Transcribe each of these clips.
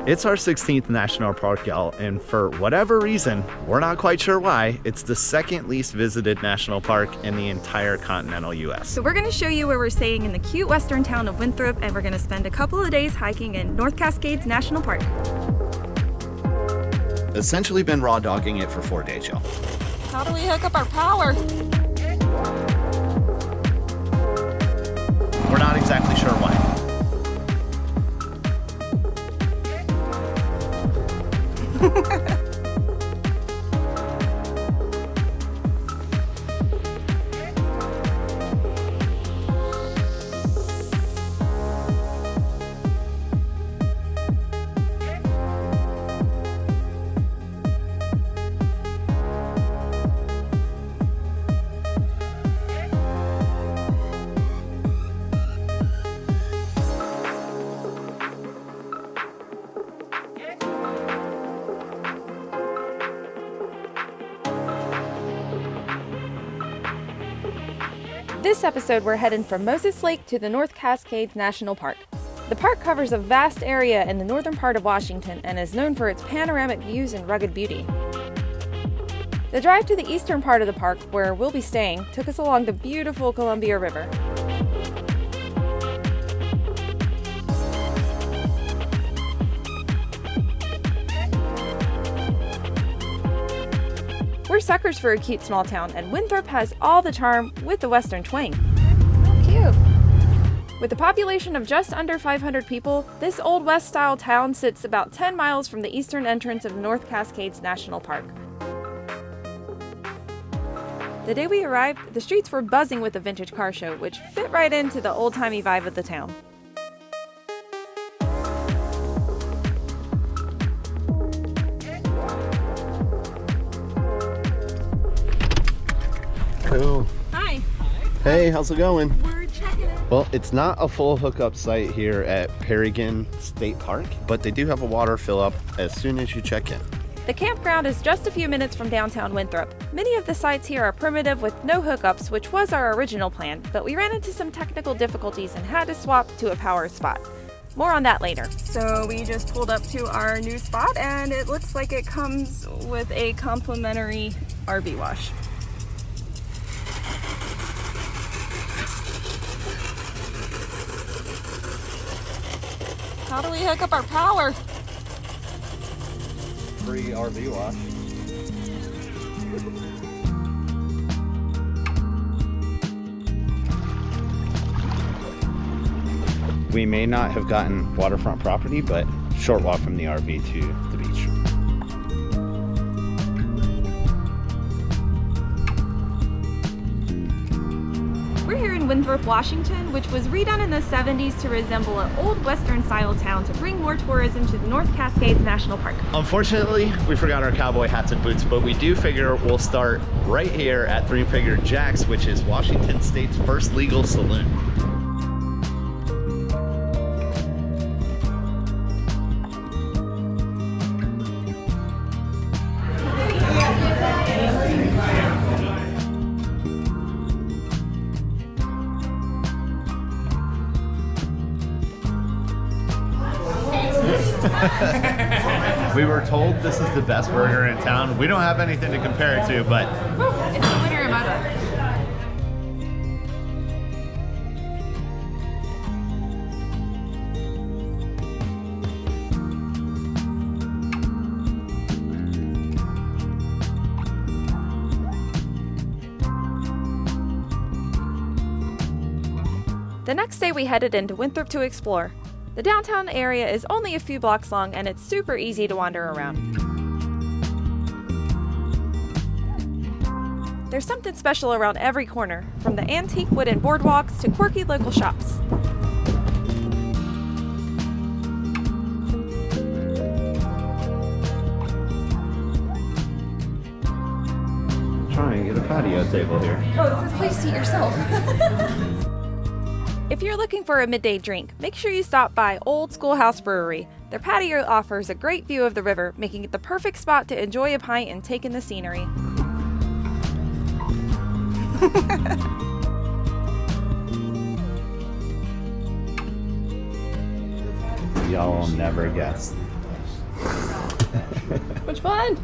It's our 16th national park, y'all, and for whatever reason, we're not quite sure why, it's the second least visited national park in the entire continental US. So we're going to show you where we're staying in the cute western town of Winthrop, and we're going to spend a couple of days hiking in North Cascades National Park. Essentially been raw dogging it for 4 days, y'all. How do we hook up our power? We're not exactly sure why. This episode, we're heading from Moses Lake to the North Cascades National Park. The park covers a vast area in the northern part of Washington and is known for its panoramic views and rugged beauty. The drive to the eastern part of the park, where we'll be staying, took us along the beautiful Columbia River. We're suckers for a cute small town, and Winthrop has all the charm with the western twang. Cute! With a population of just under 500 people, this Old West-style town sits about 10 miles from the eastern entrance of North Cascades National Park. The day we arrived, the streets were buzzing with a vintage car show, which fit right into the old-timey vibe of the town. Cool. Hi! Hey, how's it going? We're checking it. Well, it's not a full hookup site here at Pearrygin State Park, but they do have a water fill up as soon as you check in. The campground is just a few minutes from downtown Winthrop. Many of the sites here are primitive with no hookups, which was our original plan, but we ran into some technical difficulties and had to swap to a power spot. More on that later. So we just pulled up to our new spot, and it looks like it comes with a complimentary RV wash. How do we hook up our power? Free RV wash. We may not have gotten waterfront property, but short walk from the RV to the beach. We're here in Winthrop, Washington, which was redone in the 70s to resemble an old Western-style town to bring more tourism to the North Cascades National Park. Unfortunately, we forgot our cowboy hats and boots, but we do figure we'll start right here at Three Finger Jack's, which is Washington State's first legal saloon. We were told this is the best burger in town. We don't have anything to compare it to, but It's the winner in my book. The next day we headed into Winthrop to explore. The downtown area is only a few blocks long and it's super easy to wander around. There's something special around every corner, from the antique wooden boardwalks to quirky local shops. try and get a patio table here. Oh, this is a place to seat yourself. If you're looking for a midday drink, make sure you stop by Old Schoolhouse Brewery. Their patio offers a great view of the river, making it the perfect spot to enjoy a pint and take in the scenery. Y'all will never guess. Which one?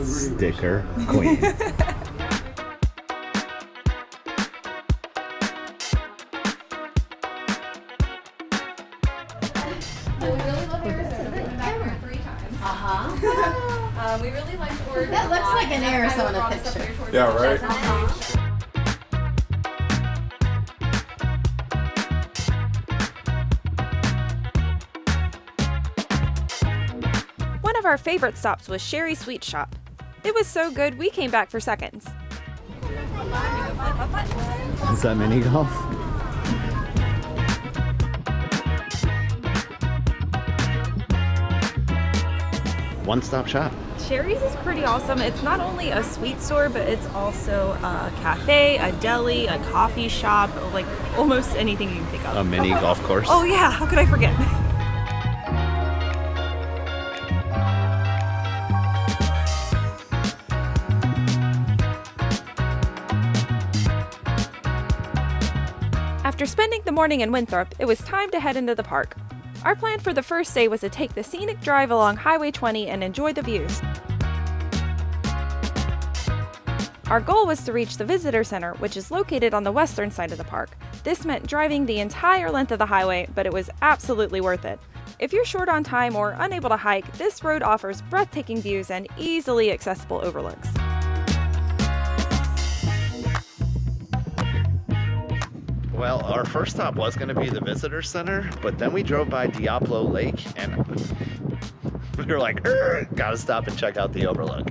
Sticker Queen. We really like Gorge. That looks like an Arizona picture. Yeah, right? One of our favorite stops was Sherry's Sweet Shop. It was so good we came back for seconds. Is that mini golf? One-stop shop. Sherry's is pretty awesome. It's not only a sweet store, but it's also a cafe, a deli, a coffee shop, like almost anything you can think of. A mini golf course. Oh yeah, how could I forget? After spending the morning in Winthrop, it was time to head into the park. Our plan for the first day was to take the scenic drive along Highway 20 and enjoy the views. Our goal was to reach the visitor center, which is located on the western side of the park. This meant driving the entire length of the highway, but it was absolutely worth it. If you're short on time or unable to hike, this road offers breathtaking views and easily accessible overlooks. Well, our first stop was going to be the visitor center, but then we drove by Diablo Lake and we were like, gotta stop and check out the Overlook.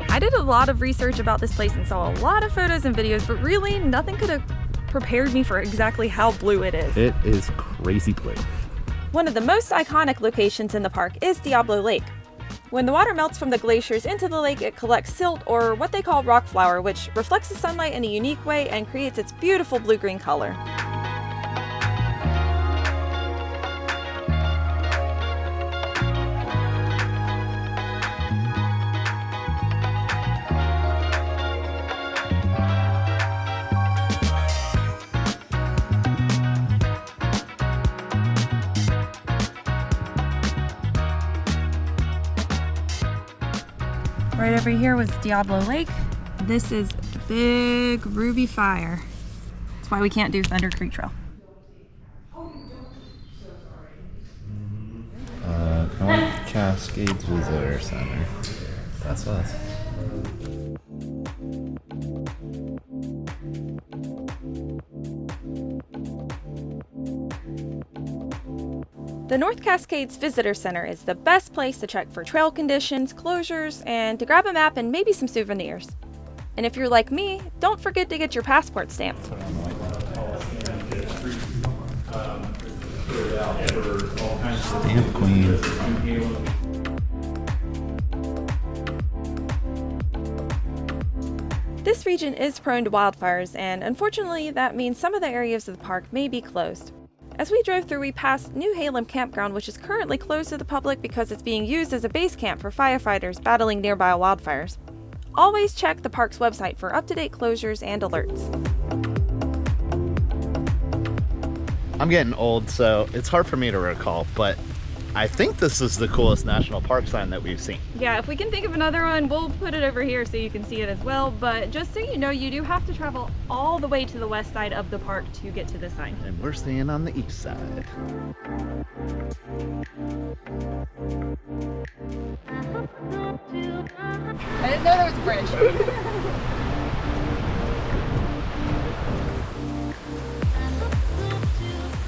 I did a lot of research about this place and saw a lot of photos and videos, but really nothing could have prepared me for exactly how blue it is. It is crazy blue. One of the most iconic locations in the park is Diablo Lake. When the water melts from the glaciers into the lake, it collects silt, or what they call rock flour, which reflects the sunlight in a unique way and creates its beautiful blue-green color. Right over here was Diablo Lake. This is big ruby fire. That's why we can't do Thunder Creek Trail. North Cascades Visitor Center. That's us. The North Cascades Visitor Center is the best place to check for trail conditions, closures, and to grab a map and maybe some souvenirs. And if you're like me, don't forget to get your passport stamped. Stamp Queen. This region is prone to wildfires, and unfortunately that means some of the areas of the park may be closed. As we drove through, we passed New Halem Campground, which is currently closed to the public because it's being used as a base camp for firefighters battling nearby wildfires. Always check the park's website for up-to-date closures and alerts. I'm getting old, so it's hard for me to recall, but I think this is the coolest national park sign that we've seen. Yeah, if we can think of another one, we'll put it over here so you can see it as well. But just so you know, you do have to travel all the way to the west side of the park to get to the sign. And we're staying on the east side. I didn't know there was a bridge.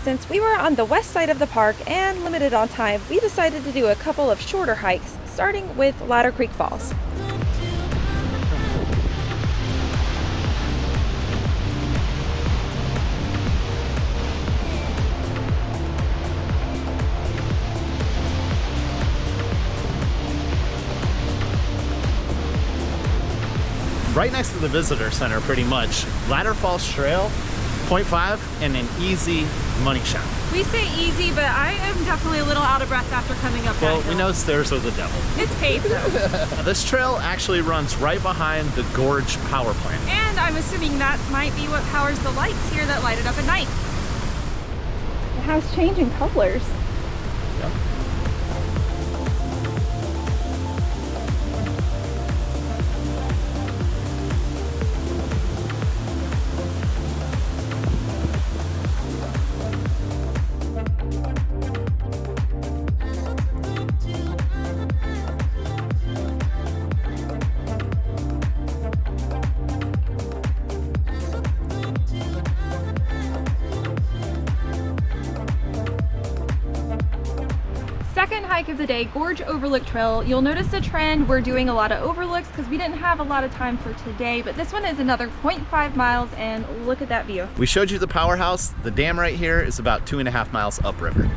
Since we were on the west side of the park and limited on time, we decided to do a couple of shorter hikes, starting with Ladder Creek Falls. Right next to the visitor center, pretty much. Ladder Falls Trail, 0.5, and an easy money shot. We say easy, but I am definitely a little out of breath after coming up that Well, hill. we know stairs are the devil. It's paved though. This trail actually runs right behind the Gorge power plant. And I'm assuming that might be what powers the lights here that light it up at night. house changing colors. Yep. Second hike of the day, Gorge Overlook Trail. You'll notice a trend. We're doing a lot of overlooks because we didn't have a lot of time for today, but this one is another 0.5 miles and look at that view. We showed you the powerhouse. The dam right here is about 2.5 miles upriver.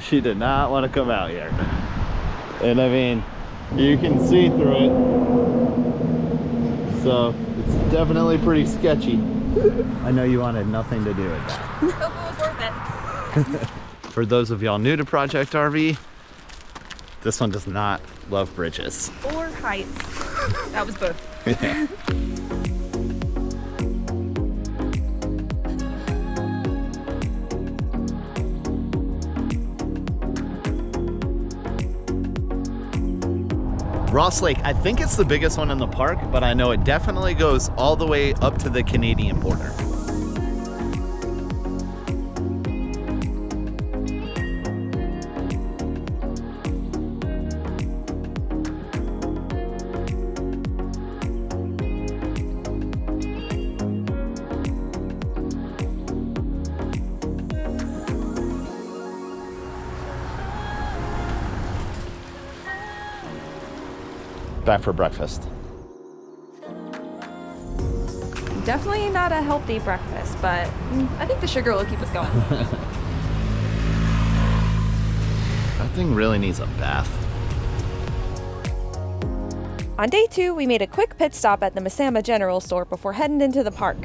She did not want to come out here. And I mean, you can see through it. So it's definitely pretty sketchy. I know you wanted nothing to do with that. Hope it was worth it. For those of y'all new to Project RV, this one does not love bridges. Or heights. That was both. Yeah. Ross Lake, I think it's the biggest one in the park, but I know it definitely goes all the way up to the Canadian border. Back for breakfast. Definitely not a healthy breakfast, but I think the sugar will keep us going. That thing really needs a bath. On day 2, we made a quick pit stop at the Mazama General Store before heading into the park.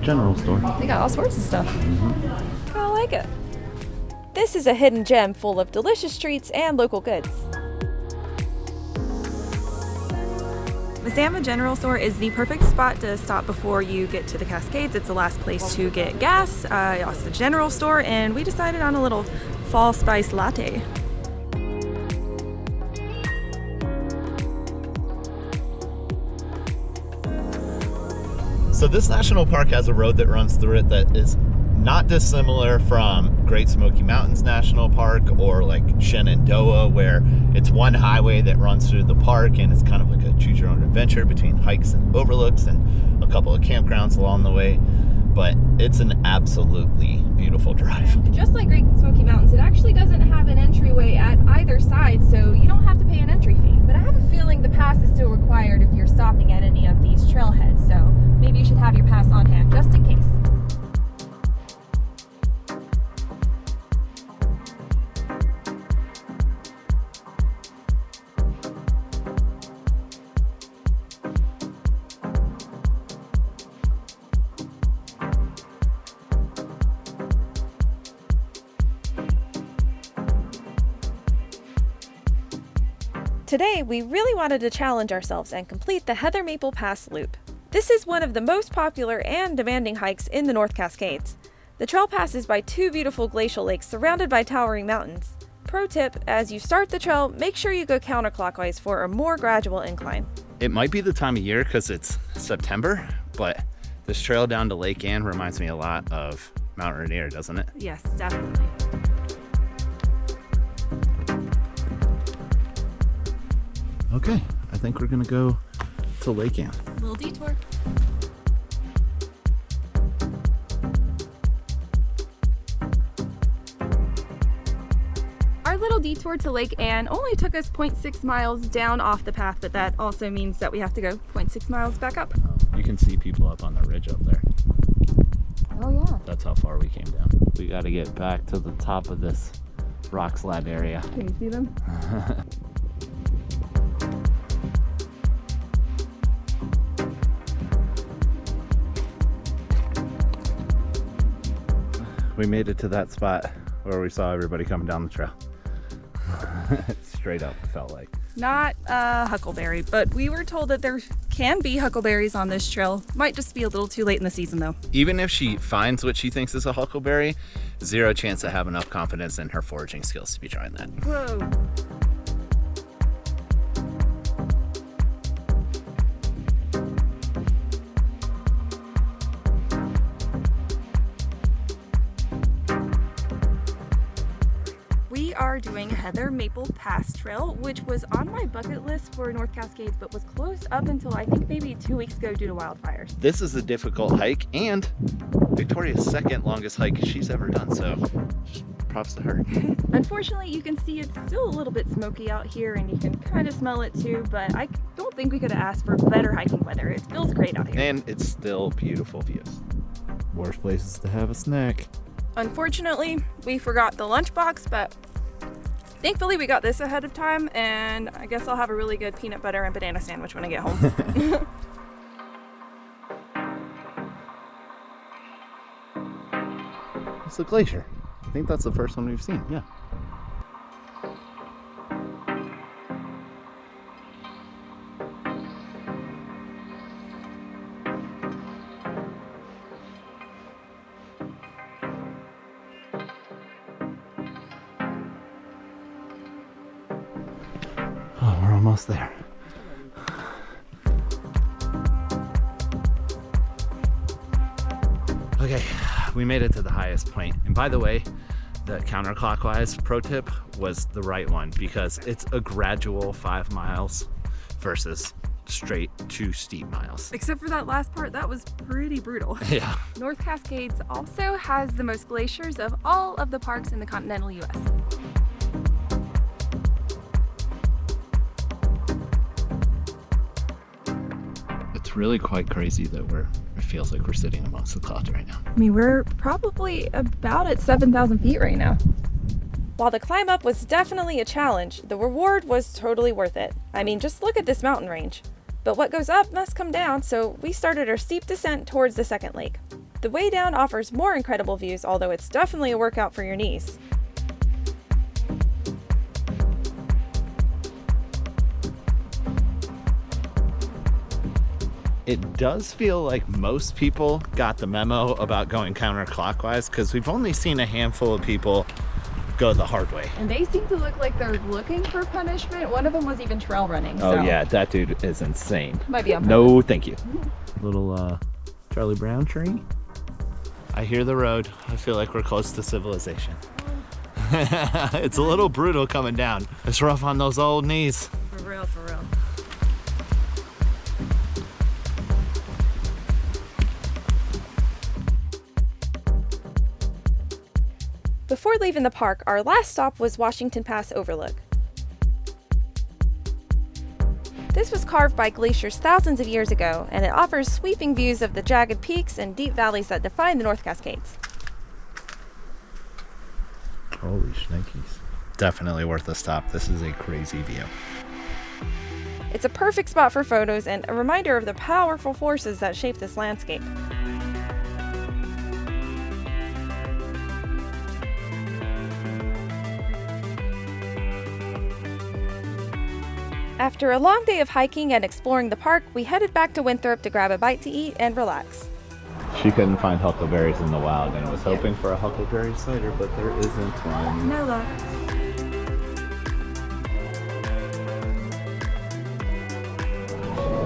General store. They got all sorts of stuff. Kinda like it. This is a hidden gem full of delicious treats and local goods. Mazama General Store is the perfect spot to stop before you get to the Cascades. It's the last place to get gas. Also the general store, and we decided on a little fall spice latte. So this national park has a road that runs through it that is not dissimilar from Great Smoky Mountains National Park or like Shenandoah, where it's one highway that runs through the park and it's kind of like a choose your own adventure between hikes and overlooks and a couple of campgrounds along the way. But it's an absolutely beautiful drive. Just like Great Smoky Mountains, it actually doesn't have an entryway at either side, so you don't have to pay an entry fee. But I have a feeling the pass is still required if you're stopping at any of these trailheads, so maybe you should have your pass on hand, just in case. Today, we really wanted to challenge ourselves and complete the Heather Maple Pass Loop. This is one of the most popular and demanding hikes in the North Cascades. The trail passes by 2 beautiful glacial lakes surrounded by towering mountains. Pro tip, as you start the trail, make sure you go counterclockwise for a more gradual incline. It might be the time of year because it's September, but this trail down to Lake Anne reminds me a lot of Mount Rainier, doesn't it? Yes, definitely. Okay, I think we're gonna go to Lake Anne. Little detour. Our little detour to Lake Anne only took us 0.6 miles down off the path, but that also means that we have to go 0.6 miles back up. You can see people up on the ridge up there. Oh yeah. That's how far we came down. We gotta get back to the top of this rock slab area. Can you see them? we made it to that spot where we saw everybody coming down the trail. Straight up, it felt like. Not a huckleberry, but we were told that there can be huckleberries on this trail. Might just be a little too late in the season though. Even if she finds what she thinks is a huckleberry, zero chance to have enough confidence in her foraging skills to be trying that. Whoa. We are doing Heather Maple Pass Trail, which was on my bucket list for North Cascades, but was closed up until I think maybe 2 weeks ago due to wildfires. This is a difficult hike and Victoria's second longest hike she's ever done, so props to her. Unfortunately, you can see it's still a little bit smoky out here and you can kind of smell it too, but I don't think we could have asked for better hiking weather. It feels great out here. And it's still beautiful views. Worst places to have a snack. Unfortunately, we forgot the lunchbox, but thankfully we got this ahead of time, and I guess I'll have a really good peanut butter and banana sandwich when I get home. It's a glacier. I think that's the first one we've seen, yeah. Oh, we're almost there. Okay, we made it to the highest point. And by the way, the counterclockwise pro tip was the right one because it's a gradual 5 miles versus straight 2 steep miles. Except for that last part, that was pretty brutal. Yeah. North Cascades also has the most glaciers of all of the parks in the continental US. It's really quite crazy that it feels like we're sitting amongst the clouds right now. I mean, we're probably about at 7,000 feet right now. While the climb up was definitely a challenge, the reward was totally worth it. I mean, just look at this mountain range. But what goes up must come down, so we started our steep descent towards the second lake. The way down offers more incredible views, although it's definitely a workout for your knees. It does feel like most people got the memo about going counterclockwise because we've only seen a handful of people go the hard way. And they seem to look like they're looking for punishment. One of them was even trail running. Oh yeah, that dude is insane. Might be on purpose. No, thank you. Little Charlie Brown tree. I hear the road. I feel like we're close to civilization. It's a little brutal coming down. It's rough on those old knees. For real, for real. Before leaving the park, our last stop was Washington Pass Overlook. This was carved by glaciers thousands of years ago, and it offers sweeping views of the jagged peaks and deep valleys that define the North Cascades. Holy shnikes. Definitely worth a stop. This is a crazy view. It's a perfect spot for photos and a reminder of the powerful forces that shape this landscape. After a long day of hiking and exploring the park, we headed back to Winthrop to grab a bite to eat and relax. She couldn't find huckleberries in the wild and was hoping for a huckleberry cider, but there isn't one. No luck.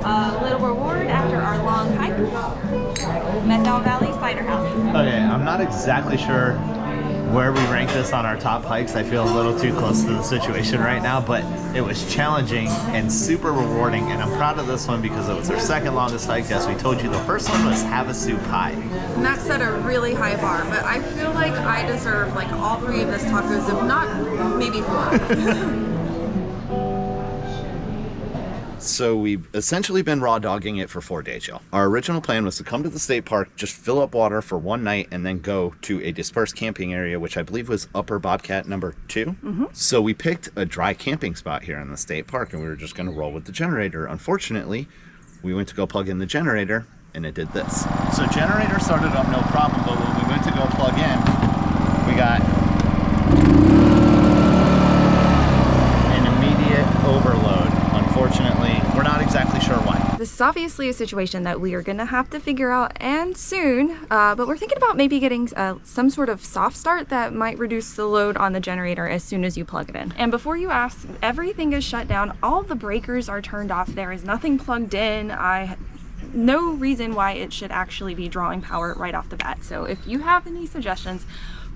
A little reward after our long hike. Mendel Valley Cider House. Okay, I'm not exactly sure where we rank this on our top hikes. I feel a little too close to the situation right now, but it was challenging and super rewarding, and I'm proud of this one because it was our second longest hike. As we told you, the first one was Havasu High. And that set a really high bar, but I feel like I deserve like all 3 of those tacos, if not maybe 4. So we've essentially been raw dogging it for 4 days, y'all. Our original plan was to come to the state park, just fill up water for 1 night, and then go to a dispersed camping area, which I believe was Upper Bobcat number 2. Mm-hmm. So we picked a dry camping spot here in the state park, and we were just going to roll with the generator. Unfortunately, we went to go plug in the generator, and it did this. So generator started up no problem, but when we went to go plug in, We got an immediate overload. Unfortunately, we're not exactly sure why. This is obviously a situation that we are gonna have to figure out, and soon, but we're thinking about maybe getting some sort of soft start that might reduce the load on the generator as soon as you plug it in. And before you ask, everything is shut down. All the breakers are turned off. There is nothing plugged in. No reason why it should actually be drawing power right off the bat. So if you have any suggestions,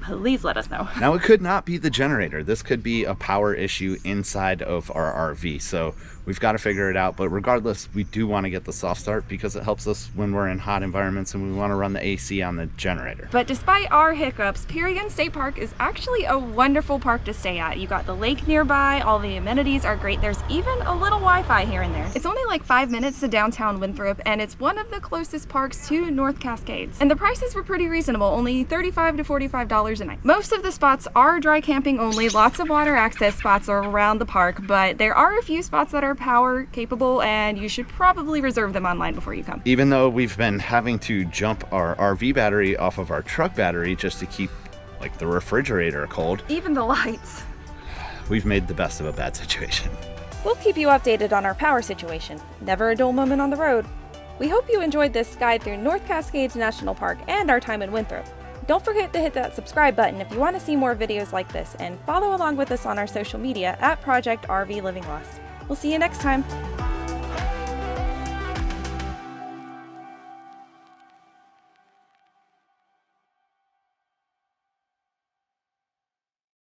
please let us know. Now, it could not be the generator. This could be a power issue inside of our RV. So we've got to figure it out. But regardless, we do want to get the soft start because it helps us when we're in hot environments and we want to run the AC on the generator. But despite our hiccups, Pearrygin State Park is actually a wonderful park to stay at. You got the lake nearby, all the amenities are great. There's even a little Wi-Fi here and there. It's only like 5 minutes to downtown Winthrop, and it's one of the closest parks to North Cascades. And the prices were pretty reasonable, only $35 to $45 a night. Most of the spots are dry camping only, lots of water access spots are around the park, but there are a few spots that are power capable, and you should probably reserve them online before you come. Even though we've been having to jump our RV battery off of our truck battery just to keep like the refrigerator cold, Even the lights. we've made the best of a bad situation. We'll keep you updated on our power situation. Never a dull moment on the road. We hope you enjoyed this guide through North Cascades National Park and our time in Winthrop. Don't forget to hit that subscribe button if you want to see more videos like this, and follow along with us on our social media at Project RV Living Lost. We'll see you next time.